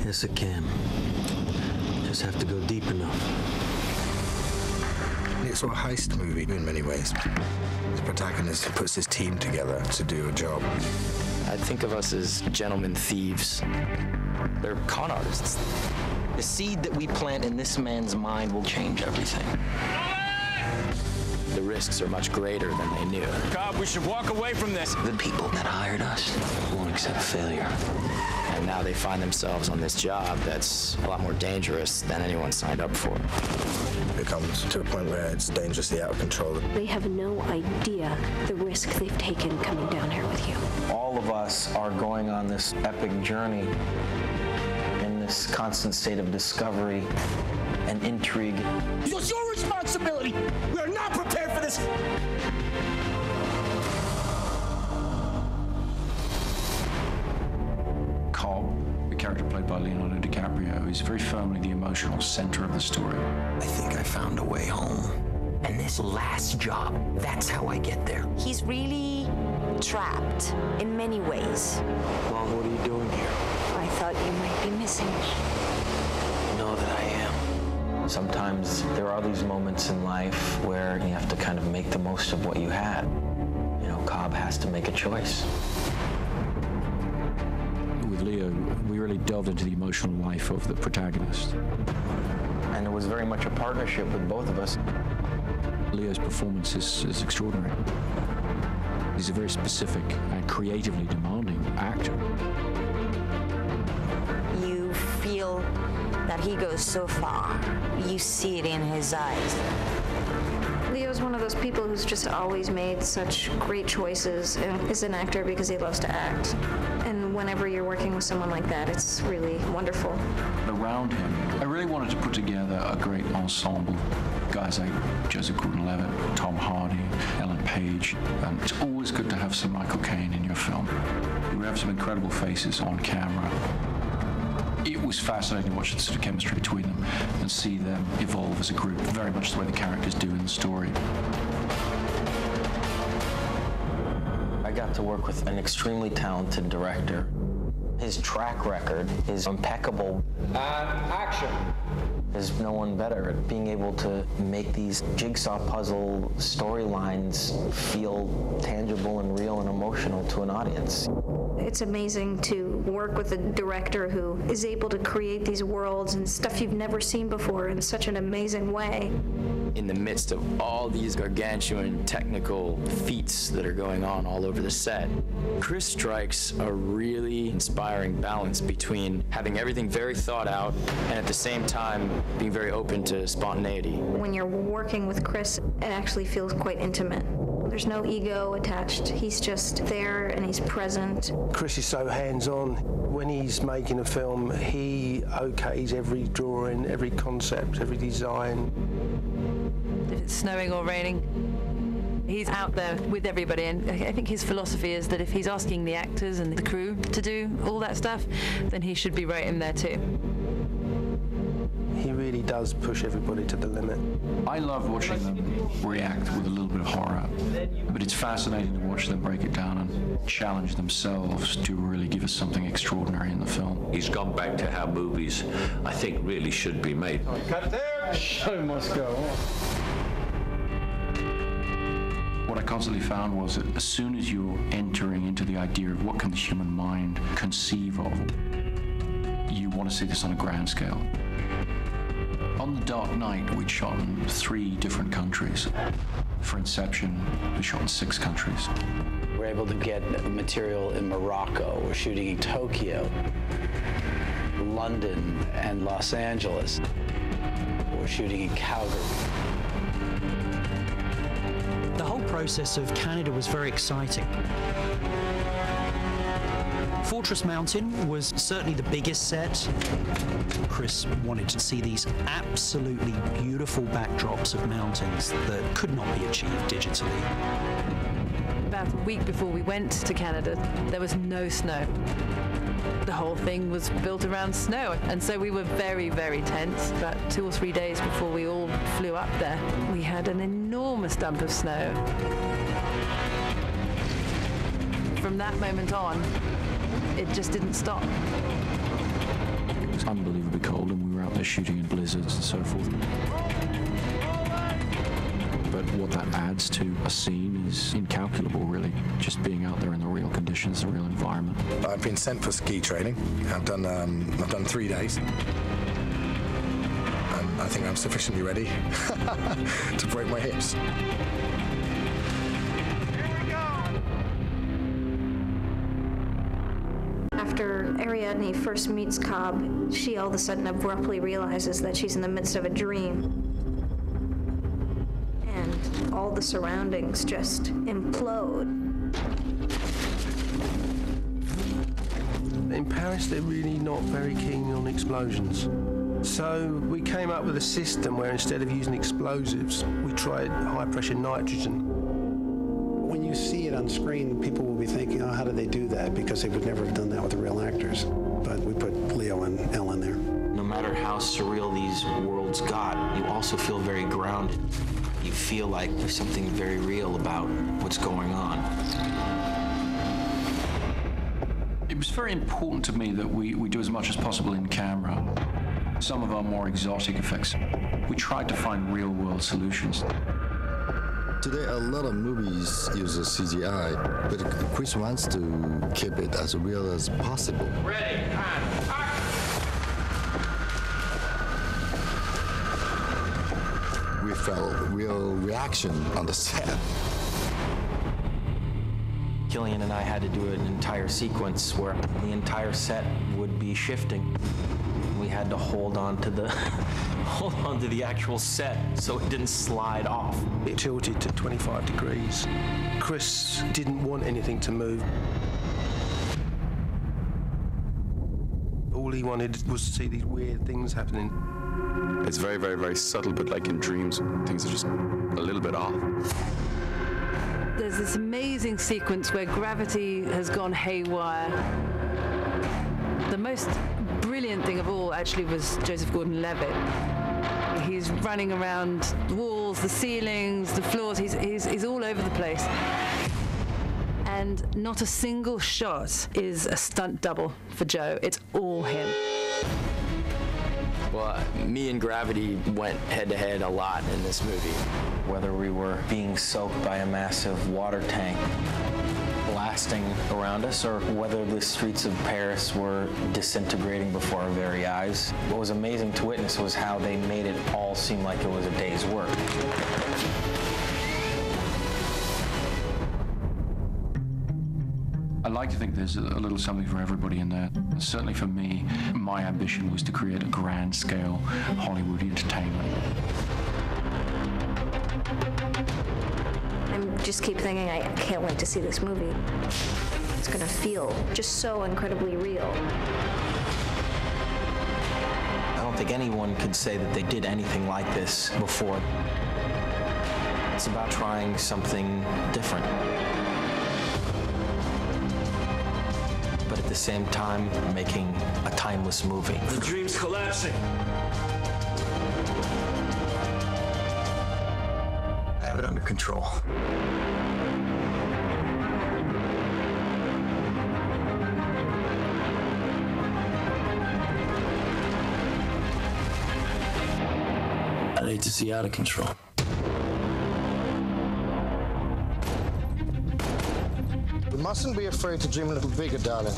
Yes, it can. Just have to go deep enough. It's a heist movie in many ways. The protagonist puts his team together to do a job. I think of us as gentlemen thieves. They're con artists. The seed that we plant in this man's mind will change everything. The risks are much greater than they knew. God, we should walk away from this. The people that hired us won't accept failure. And now they find themselves on this job that's a lot more dangerous than anyone signed up for. It comes to a point where it's dangerously out of control. They have no idea the risk they've taken coming down here with you. All of us are going on this epic journey in this constant state of discovery and intrigue. It's your responsibility. We are not prepared for this. Cobb, the character played by Leonardo DiCaprio, is very firmly the emotional center of the story. I think I found a way home. And this last job, that's how I get there. He's really trapped in many ways. Well, what are you doing here? I thought you might be missing. Know that I am. Sometimes there are these moments in life where you have to kind of make the most of what you had. You know, Cobb has to make a choice. With Leo, we really delved into the emotional life of the protagonist. And it was very much a partnership with both of us. Leo's performance is extraordinary. He's a very specific and creatively demanding actor. You feel that he goes so far. You see it in his eyes. Leo's one of those people who's just always made such great choices and is an actor because he loves to act. And whenever you're working with someone like that, it's really wonderful. Around him, I really wanted to put together a great ensemble. Guys like Joseph Gordon-Levitt, Tom Hardy, Ellen Page. It's always good to have some Michael Caine in your film. We have some incredible faces on camera. It was fascinating to watch the sort of chemistry between them and see them evolve as a group, very much the way the characters do in the story. I got to work with an extremely talented director. His track record is impeccable. And action. There's no one better at being able to make these jigsaw puzzle storylines feel tangible and real and emotional to an audience. It's amazing to work with a director who is able to create these worlds and stuff you've never seen before in such an amazing way. In the midst of all these gargantuan technical feats that are going on all over the set, Chris strikes a really inspiring balance between having everything very thought out and at the same time being very open to spontaneity. When you're working with Chris, it actually feels quite intimate. There's no ego attached. He's just there and he's present. Chris is so hands-on. When he's making a film, he okays every drawing, every concept, every design. If it's snowing or raining, he's out there with everybody, and I think his philosophy is that if he's asking the actors and the crew to do all that stuff, then he should be right in there too. He really does push everybody to the limit. I love watching them react with a little bit of horror, but it's fascinating to watch them break it down and challenge themselves to really give us something extraordinary in the film. He's gone back to how movies, I think, really should be made. Cut there. Show must go on. What I constantly found was that as soon as you're entering into the idea of what can the human mind conceive of, you want to see this on a grand scale. On The Dark Knight, we'd shot in 3 different countries. For Inception, we shot in 6 countries. We're able to get material in Morocco. We're shooting in Tokyo, London, and Los Angeles. We're shooting in Calgary. The whole process of Canada was very exciting. Fortress Mountain was certainly the biggest set. Chris wanted to see these absolutely beautiful backdrops of mountains that could not be achieved digitally. About a week before we went to Canada, there was no snow. The whole thing was built around snow, and so we were very, very tense. About 2 or 3 days before we all flew up there, we had an enormous dump of snow. From that moment on, it just didn't stop. It was unbelievably cold, and we were out there shooting in blizzards and so forth. But what that adds to a scene is incalculable, really. Just being out there in the real conditions, the real environment. I've been sent for ski training. I've done 3 days. And I think I'm sufficiently ready to break my hips. After Ariadne first meets Cobb, she all of a sudden abruptly realizes that she's in the midst of a dream. And all the surroundings just implode. In Paris, they're really not very keen on explosions. So we came up with a system where instead of using explosives, we tried high-pressure nitrogen. When you see it on screen, people will be thinking, oh, how did they do that? Because they would never have done that with the real actors. But we put Leo and Ellen there. No matter how surreal these worlds got, you also feel very grounded. You feel like there's something very real about what's going on. It was very important to me that we do as much as possible in camera. Some of our more exotic effects, we tried to find real-world solutions. Today, a lot of movies use CGI, but Chris wants to keep it as real as possible. Ready, and action! We felt real reaction on the set. Killian and I had to do an entire sequence where the entire set would be shifting. We had to hold on to the actual set so it didn't slide off. It tilted to 25 degrees. Chris didn't want anything to move. All he wanted was to see these weird things happening. It's very, very, very subtle, but like in dreams, things are just a little bit off. There's this amazing sequence where gravity has gone haywire. The most brilliant thing of all actually was Joseph Gordon-Levitt. He's running around the walls, the ceilings, the floors. He's all over the place. And not a single shot is a stunt double for Joe. It's all him. Well, me and Gravity went head-to-head a lot in this movie. Whether we were being soaked by a massive water tank blasting around us, or whether the streets of Paris were disintegrating before our very eyes, what was amazing to witness was how they made it all seem like it was a day's work. I like to think there's a little something for everybody in there. Certainly for me, my ambition was to create a grand-scale Hollywood entertainment. I just keep thinking, I can't wait to see this movie. It's gonna feel just so incredibly real. I don't think anyone could say that they did anything like this before. It's about trying something different. But at the same time, making a timeless movie. The dream's collapsing. I have it under control. I'd hate to see out of control. You mustn't be afraid to dream a little bigger, darling.